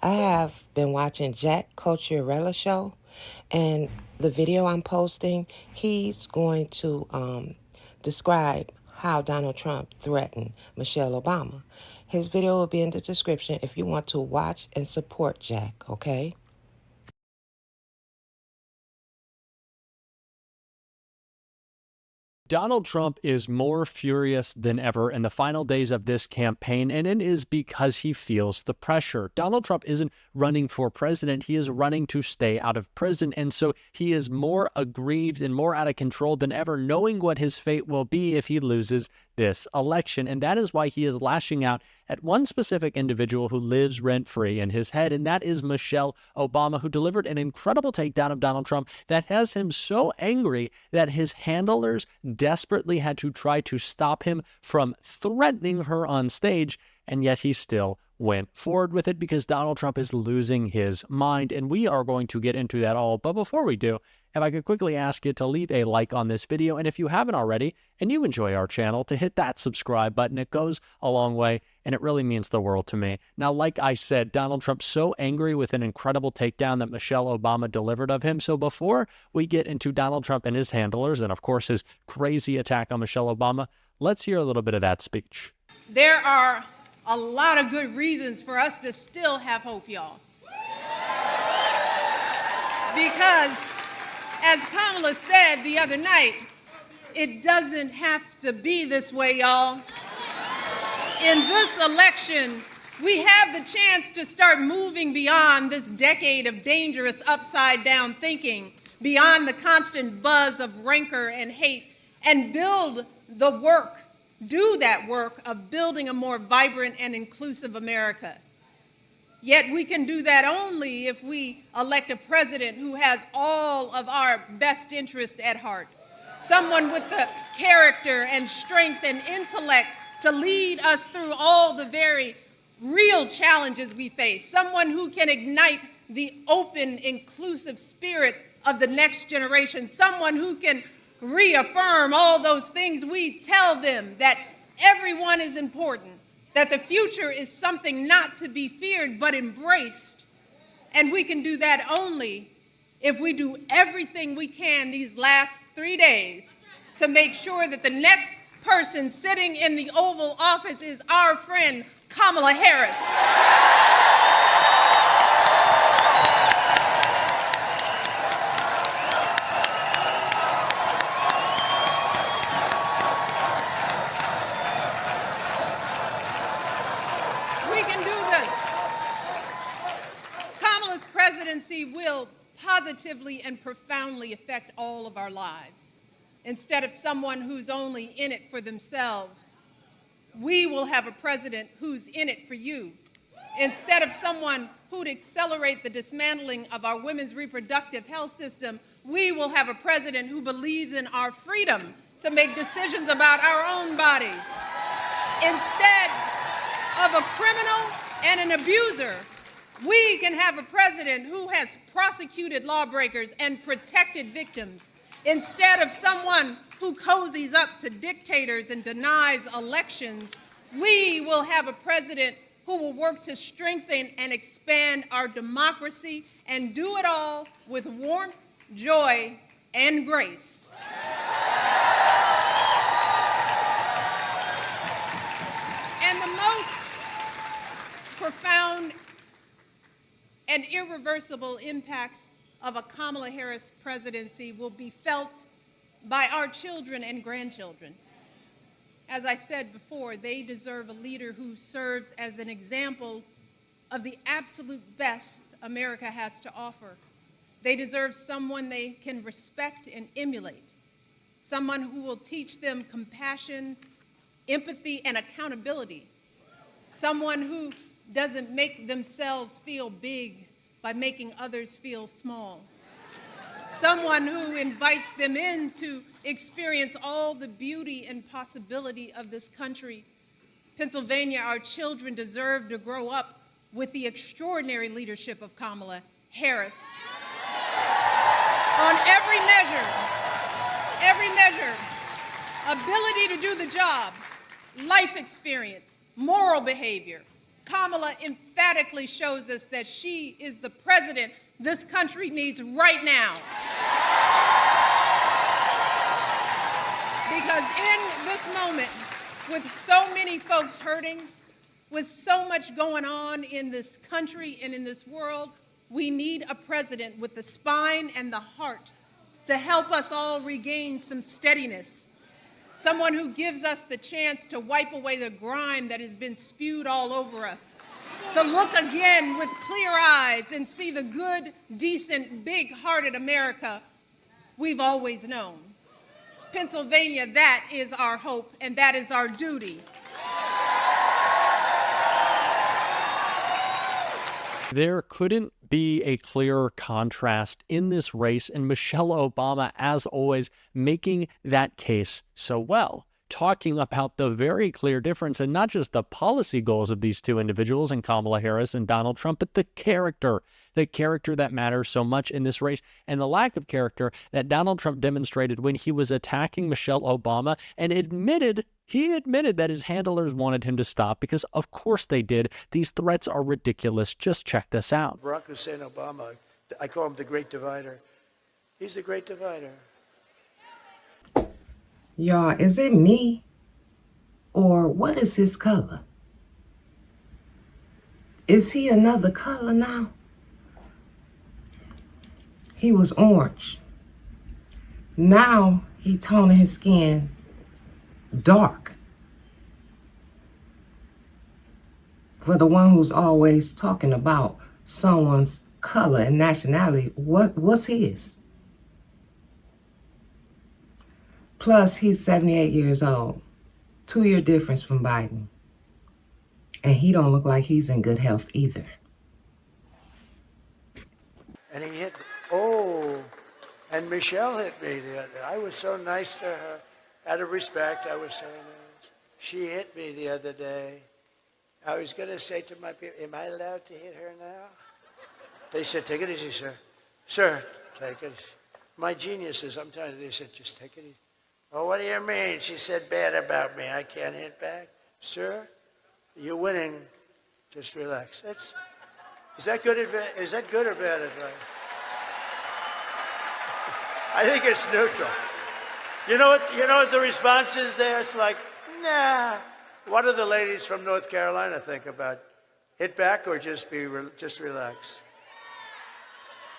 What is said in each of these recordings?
I have been watching Jack Cochiarella show, and the video I'm posting, he's going to describe how Donald Trump threatened Michelle Obama. His video will be in the description if you want to watch and support Jack, okay? Donald Trump is more furious than ever in the final days of this campaign, and it is because he feels the pressure. Donald Trump isn't running for president. He is running to stay out of prison, and so he is more aggrieved and more out of control than ever, knowing what his fate will be if he loses this election. And that is why he is lashing out at one specific individual who lives rent-free in his head, and that is Michelle Obama, who delivered an incredible takedown of Donald Trump that has him so angry that his handlers desperately had to try to stop him from threatening her on stage, and yet he still went forward with it because Donald Trump is losing his mind, and we are going to get into that all. But before we do, if I could quickly ask you to leave a like on this video, and if you haven't already and you enjoy our channel, to hit that subscribe button. It goes a long way, and it really means the world to me. Now, like I said, Donald Trump's so angry with an incredible takedown that Michelle Obama delivered of him. So before we get into Donald Trump and his handlers, and of course his crazy attack on Michelle Obama, let's hear a little bit of that speech. There are a lot of good reasons for us to still have hope, y'all. Because, as Kamala said the other night, it doesn't have to be this way, y'all. In this election, we have the chance to start moving beyond this decade of dangerous upside-down thinking, beyond the constant buzz of rancor and hate, and build the work, do that work of building a more vibrant and inclusive America. Yet we can do that only if we elect a president who has all of our best interests at heart. Someone with the character and strength and intellect to lead us through all the very real challenges we face. Someone who can ignite the open, inclusive spirit of the next generation. Someone who can reaffirm all those things we tell them, that everyone is important, that the future is something not to be feared but embraced. And we can do that only if we do everything we can these last 3 days to make sure that the next person sitting in the Oval Office is our friend Kamala Harris. We can do this. Kamala's presidency will positively and profoundly affect all of our lives. Instead of someone who's only in it for themselves, we will have a president who's in it for you. Instead of someone who'd accelerate the dismantling of our women's reproductive health system, we will have a president who believes in our freedom to make decisions about our own bodies. Instead of a criminal and an abuser, we can have a president who has prosecuted lawbreakers and protected victims. Instead of someone who cozies up to dictators and denies elections, we will have a president who will work to strengthen and expand our democracy and do it all with warmth, joy, and grace. And the most profound and irreversible impacts of a Kamala Harris presidency will be felt by our children and grandchildren. As I said before, they deserve a leader who serves as an example of the absolute best America has to offer. They deserve someone they can respect and emulate, someone who will teach them compassion, empathy, and accountability, someone who doesn't make themselves feel big by making others feel small. Someone who invites them in to experience all the beauty and possibility of this country. Pennsylvania, our children deserve to grow up with the extraordinary leadership of Kamala Harris. On every measure, ability to do the job, life experience, moral behavior, Kamala emphatically shows us that she is the president this country needs right now. Because in this moment, with so many folks hurting, with so much going on in this country and in this world, we need a president with the spine and the heart to help us all regain some steadiness. Someone who gives us the chance to wipe away the grime that has been spewed all over us. To look again with clear eyes and see the good, decent, big-hearted America we've always known. Pennsylvania, that is our hope and that is our duty. There couldn't be a clearer contrast in this race, and Michelle Obama, as always, making that case so well, talking about the very clear difference and not just the policy goals of these two individuals, and Kamala Harris and Donald Trump, but the character that matters so much in this race, and the lack of character that Donald Trump demonstrated when he was attacking Michelle Obama and he admitted that his handlers wanted him to stop because of course they did. These threats are ridiculous. Just check this out. Barack Hussein Obama, I call him the great divider. He's the great divider. Y'all, is it me? Or what is his color? Is he another color now? He was orange. Now he toning his skin dark. For the one who's always talking about someone's color and nationality, what's his? Plus, he's 78 years old. 2-year difference from Biden. And he don't look like he's in good health either. And he hit, and Michelle hit me. I was so nice to her. Out of respect, I was so nice. She hit me the other day. I was going to say to my people, am I allowed to hit her now? They said, take it easy, sir. Sir, take it. My geniuses, I'm telling you, they said, just take it easy. Oh, what do you mean? She said bad about me. I can't hit back. Sir, you're winning. Just relax. Is that good advice? Is that good or bad advice? I think it's neutral. You know what the response is there? It's like, nah. What do the ladies from North Carolina think about hit back or just relax?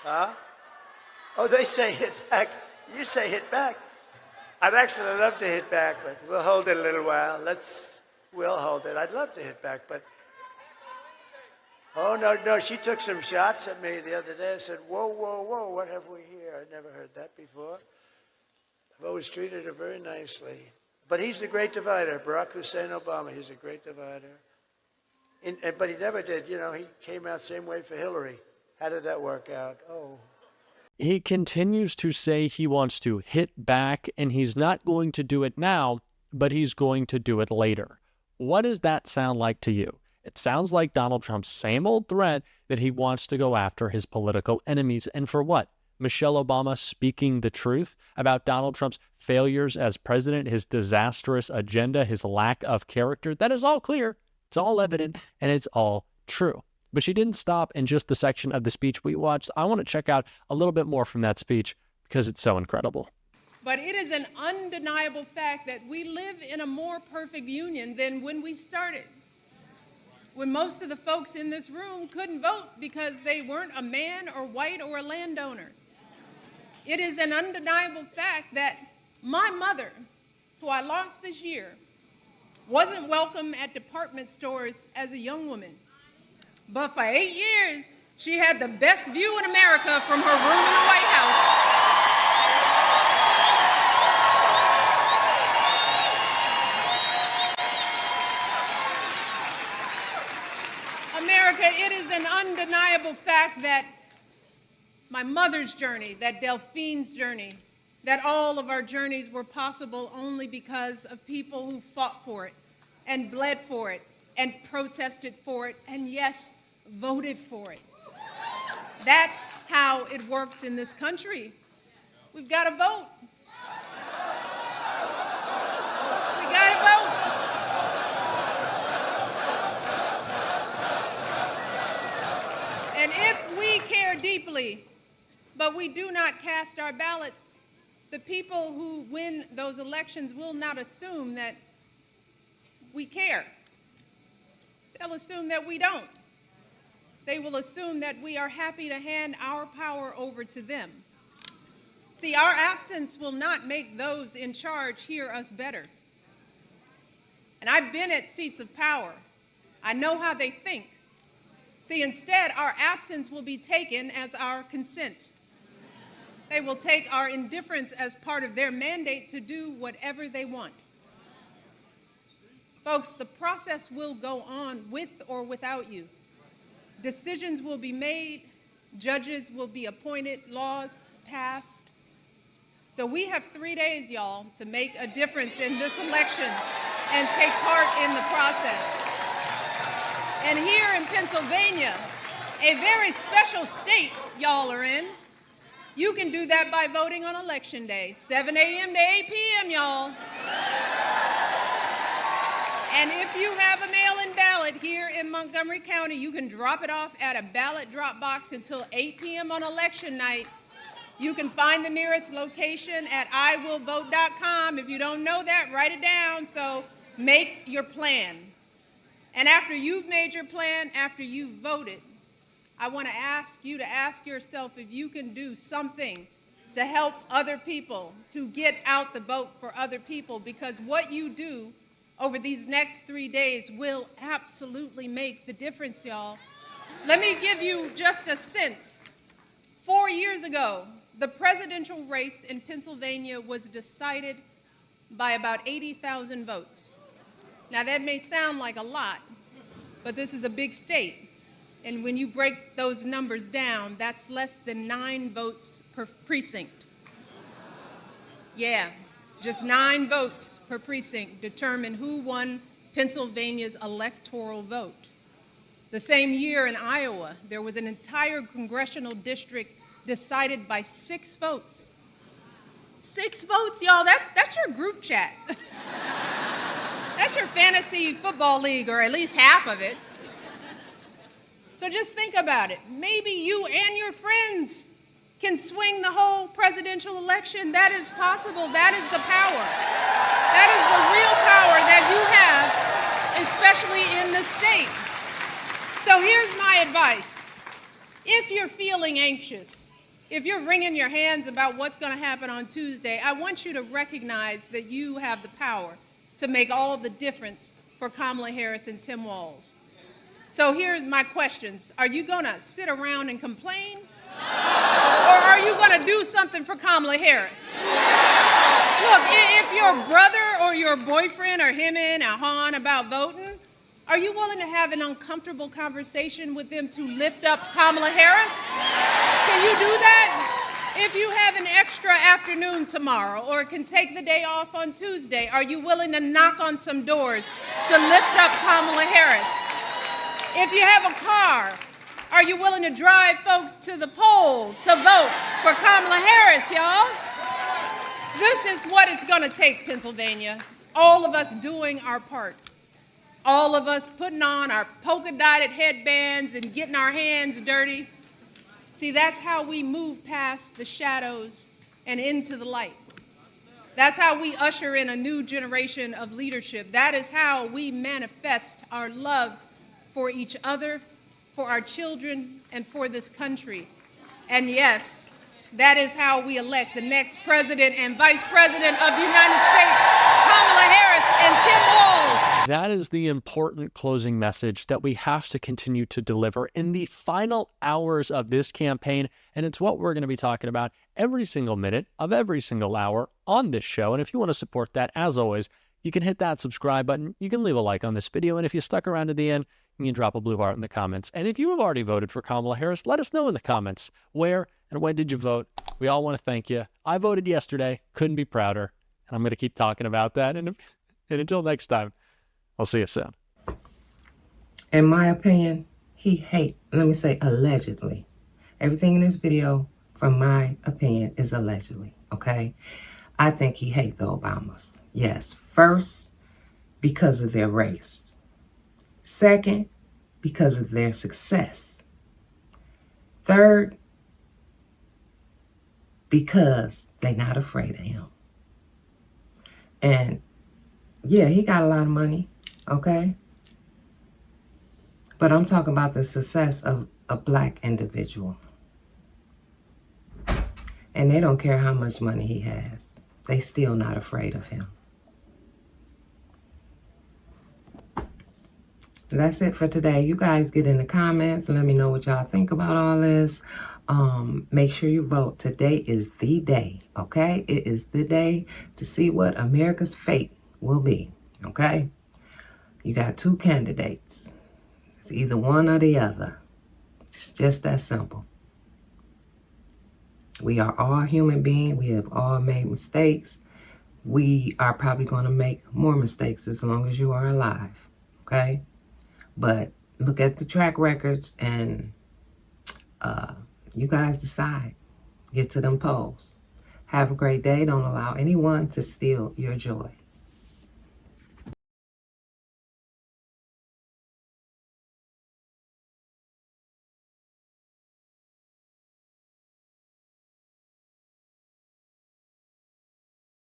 Huh? Oh, they say hit back. You say hit back. I'd actually love to hit back, but we'll hold it a little while. We'll hold it. I'd love to hit back, but oh no. She took some shots at me the other day. I said, whoa, what have we here? I'd never heard that before. I've always treated her very nicely. But he's the great divider. Barack Hussein Obama, he's a great divider. But he never did. He came out same way for Hillary. How did that work out? Oh. He continues to say he wants to hit back, and he's not going to do it now, but he's going to do it later. What does that sound like to you? It sounds like Donald Trump's same old threat that he wants to go after his political enemies. And for what? Michelle Obama speaking the truth about Donald Trump's failures as president, his disastrous agenda, his lack of character. That is all clear. It's all evident, and it's all true. But she didn't stop in just the section of the speech we watched. I want to check out a little bit more from that speech because it's so incredible. But it is an undeniable fact that we live in a more perfect union than when we started. When most of the folks in this room couldn't vote because they weren't a man or white or a landowner. It is an undeniable fact that my mother, who I lost this year, wasn't welcome at department stores as a young woman. But for 8 years, she had the best view in America from her room in the White House. America, it is an undeniable fact that my mother's journey, that Delphine's journey, that all of our journeys were possible only because of people who fought for it and bled for it and protested for it and, yes, voted for it. That's how it works in this country. We've got to vote. We got to vote. care deeply, but we do not cast our ballots, the people who win those elections will not assume that we care. They'll assume that we don't. They will assume that we are happy to hand our power over to them. See, our absence will not make those in charge hear us better. And I've been at seats of power. I know how they think. See, instead, our absence will be taken as our consent. They will take our indifference as part of their mandate to do whatever they want. Folks, the process will go on with or without you. Decisions will be made, judges will be appointed, laws passed. So we have 3 days, y'all, to make a difference in this election and take part in the process. And here in Pennsylvania, a very special state y'all are in, you can do that by voting on Election Day, 7 a.m. to 8 p.m., y'all. And if you have a mail-in ballot here in Montgomery County, you can drop it off at a ballot drop box until 8 p.m. on election night. You can find the nearest location at iwillvote.com. If you don't know that, write it down. So make your plan. And after you've made your plan, after you've voted, I want to ask you to ask yourself if you can do something to help other people, to get out the vote for other people, because what you do over these next 3 days will absolutely make the difference, y'all. Let me give you just a sense. 4 years ago, the presidential race in Pennsylvania was decided by about 80,000 votes. Now, that may sound like a lot, but this is a big state. And when you break those numbers down, that's less than 9 votes per precinct. Yeah, just 9 votes per precinct determine who won Pennsylvania's electoral vote. The same year in Iowa, there was an entire congressional district decided by 6 votes. 6 votes, y'all, that's your group chat. That's your fantasy football league, or at least half of it. So just think about it. Maybe you and your friends can swing the whole presidential election. That is possible. That is the power. That is the real power that you have, especially in the state. So here's my advice. If you're feeling anxious, if you're wringing your hands about what's going to happen on Tuesday, I want you to recognize that you have the power to make all the difference for Kamala Harris and Tim Walz. So here's my questions. Are you going to sit around and complain? Or are you going to do something for Kamala Harris? Look, if your brother or your boyfriend are hemming or hawing about voting, are you willing to have an uncomfortable conversation with them to lift up Kamala Harris? Can you do that? If you have an extra afternoon tomorrow or can take the day off on Tuesday, are you willing to knock on some doors to lift up Kamala Harris? If you have a car, are you willing to drive folks to the poll to vote for Kamala Harris, y'all? This is what it's going to take, Pennsylvania. All of us doing our part. All of us putting on our polka-dotted headbands and getting our hands dirty. See, that's how we move past the shadows and into the light. That's how we usher in a new generation of leadership. That is how we manifest our love for each other, for our children, and for this country. And yes, that is how we elect the next president and vice president of the United States, Kamala Harris and Tim Walz. That is the important closing message that we have to continue to deliver in the final hours of this campaign. And it's what we're going to be talking about every single minute of every single hour on this show. And if you want to support that, as always, you can hit that subscribe button. You can leave a like on this video. And if you stuck around to the end, you can drop a blue heart in the comments. And if you have already voted for Kamala Harris, let us know in the comments where and when did you vote. We all want to thank you. I voted yesterday. Couldn't be prouder. And I'm going to keep talking about that. And until next time, I'll see you soon. In my opinion, he hates, let me say allegedly. Everything in this video, from my opinion, is allegedly, okay? I think he hates the Obamas. Yes, first, because of their race. Second, because of their success. Third, because they're not afraid of him. And yeah, he got a lot of money, okay? But I'm talking about the success of a black individual. And they don't care how much money he has. They still not afraid of him. That's it for today. You guys get in the comments and let me know what y'all think about all this. Make sure you vote. Today is the day, okay? It is the day to see what America's fate will be, okay? You got two candidates. It's either one or the other. It's just that simple. We are all human beings. We have all made mistakes. We are probably going to make more mistakes as long as you are alive, okay? But look at the track records and you guys decide. Get to them polls. Have a great day. Don't allow anyone to steal your joy.